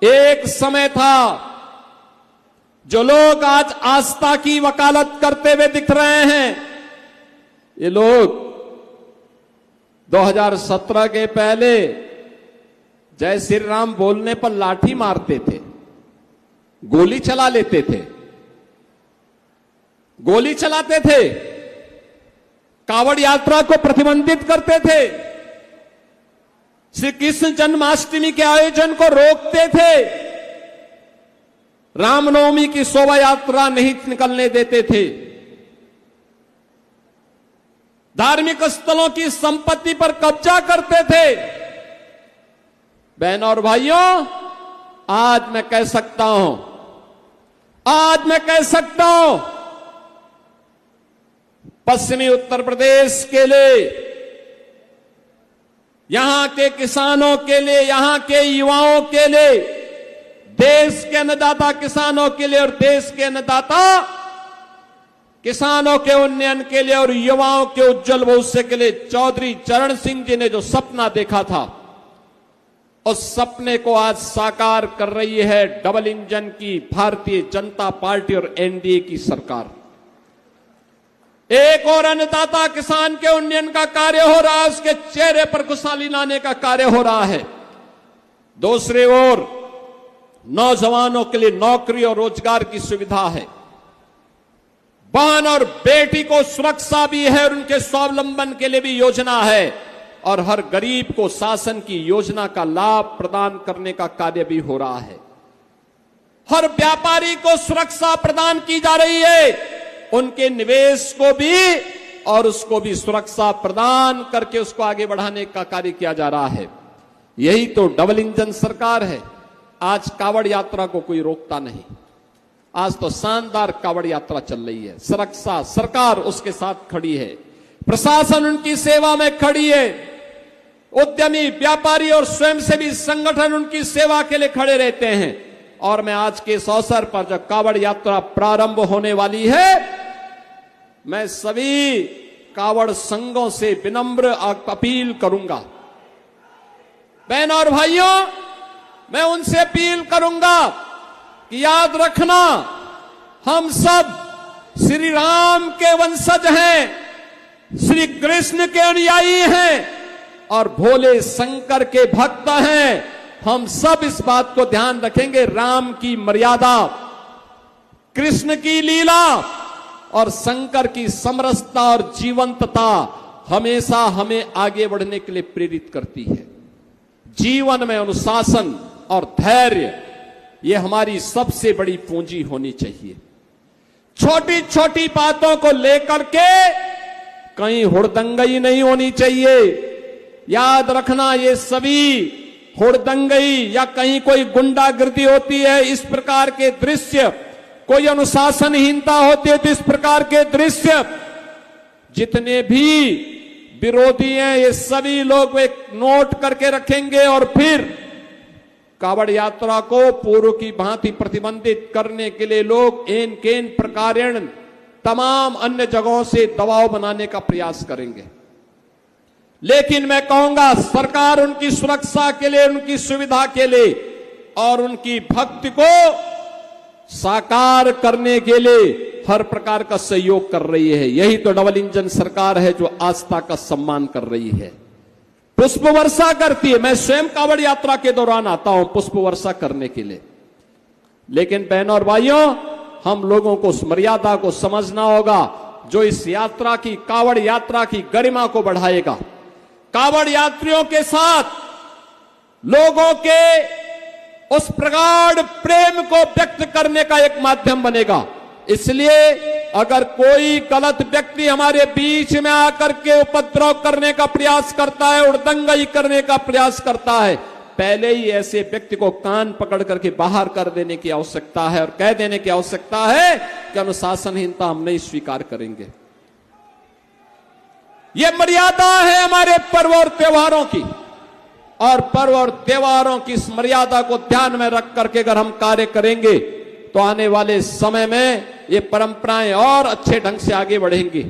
एक समय था जो लोग आज आस्था की वकालत करते हुए दिख रहे हैं, ये लोग 2017 के पहले जय श्री राम बोलने पर लाठी मारते थे, गोली चला लेते थे, गोली चलाते थे, कावड़ यात्रा को प्रतिबंधित करते थे, श्री कृष्ण जन्माष्टमी के आयोजन को रोकते थे, रामनवमी की शोभा यात्रा नहीं निकलने देते थे, धार्मिक स्थलों की संपत्ति पर कब्जा करते थे। बहनों और भाइयों, आज मैं कह सकता हूं, पश्चिमी उत्तर प्रदेश के लिए, यहां के किसानों के लिए, यहां के युवाओं के लिए, देश के अन्नदाता किसानों के लिए और देश के अन्नदाता किसानों के उन्नयन के लिए और युवाओं के उज्जवल भविष्य के लिए चौधरी चरण सिंह जी ने जो सपना देखा था, उस सपने को आज साकार कर रही है डबल इंजन की भारतीय जनता पार्टी और एनडीए की सरकार। एक और अन्नदाता किसान के उन्नयन का कार्य हो रहा है, उसके चेहरे पर खुशहाली लाने का कार्य हो रहा है। दूसरी ओर नौजवानों के लिए नौकरी और रोजगार की सुविधा है, बहन और बेटी को सुरक्षा भी है और उनके स्वावलंबन के लिए भी योजना है, और हर गरीब को शासन की योजना का लाभ प्रदान करने का कार्य भी हो रहा है। हर व्यापारी को सुरक्षा प्रदान की जा रही है, उनके निवेश को भी और उसको भी सुरक्षा प्रदान करके उसको आगे बढ़ाने का कार्य किया जा रहा है। यही तो डबल इंजन सरकार है। आज कावड़ यात्रा को कोई रोकता नहीं, आज तो शानदार कावड़ यात्रा चल रही है। सुरक्षा सरकार उसके साथ खड़ी है, प्रशासन उनकी सेवा में खड़ी है, उद्यमी व्यापारी और स्वयंसेवी संगठन उनकी सेवा के लिए खड़े रहते हैं। और मैं आज के इस अवसर पर जब कावड़ यात्रा प्रारंभ होने वाली है, मैं सभी कावड़ संघों से विनम्र अपील करूंगा, बहनों और भाइयों, मैं उनसे अपील करूंगा कि याद रखना, हम सब श्री राम के वंशज हैं, श्री कृष्ण के अनुयायी हैं और भोले शंकर के भक्त हैं। हम सब इस बात को ध्यान रखेंगे, राम की मर्यादा, कृष्ण की लीला और शंकर की समरसता और जीवंतता हमेशा हमें आगे बढ़ने के लिए प्रेरित करती है। जीवन में अनुशासन और धैर्य, ये हमारी सबसे बड़ी पूंजी होनी चाहिए। छोटी छोटी बातों को लेकर के कहीं हुड़दंगई नहीं होनी चाहिए। याद रखना, ये सभी हुड़दंगई या कहीं कोई गुंडागिर्दी होती है, इस प्रकार के दृश्य, कोई अनुशासनहीनता होती है, तो इस प्रकार के दृश्य जितने भी विरोधी हैं, ये सभी लोग एक नोट करके रखेंगे और फिर कावड़ यात्रा को पूर्व की भांति प्रतिबंधित करने के लिए लोग एन केन प्रकारेण तमाम अन्य जगहों से दबाव बनाने का प्रयास करेंगे। लेकिन मैं कहूंगा, सरकार उनकी सुरक्षा के लिए, उनकी सुविधा के लिए और उनकी भक्ति को साकार करने के लिए हर प्रकार का सहयोग कर रही है। यही तो डबल इंजन सरकार है जो आस्था का सम्मान कर रही है, पुष्प वर्षा करती है। मैं स्वयं कावड़ यात्रा के दौरान आता हूं पुष्प वर्षा करने के लिए। लेकिन बहनों और भाइयों, हम लोगों को उस मर्यादा को समझना होगा जो इस यात्रा की, कावड़ यात्रा की गरिमा को बढ़ाएगा, कावड़ यात्रियों के साथ लोगों के उस प्रगाढ़ प्रेम को व्यक्त करने का एक माध्यम बनेगा। इसलिए अगर कोई गलत व्यक्ति हमारे बीच में आकर के उपद्रव करने का प्रयास करता है, उड़दंगई करने का प्रयास करता है, पहले ही ऐसे व्यक्ति को कान पकड़ करके बाहर कर देने की आवश्यकता है और कह देने की आवश्यकता है कि अनुशासनहीनता हम नहीं स्वीकार करेंगे। ये मर्यादा है हमारे पर्व और त्योहारों की, और पर्व और त्योहारों की इस मर्यादा को ध्यान में रख करके अगर हम कार्य करेंगे तो आने वाले समय में ये परंपराएं और अच्छे ढंग से आगे बढ़ेंगी।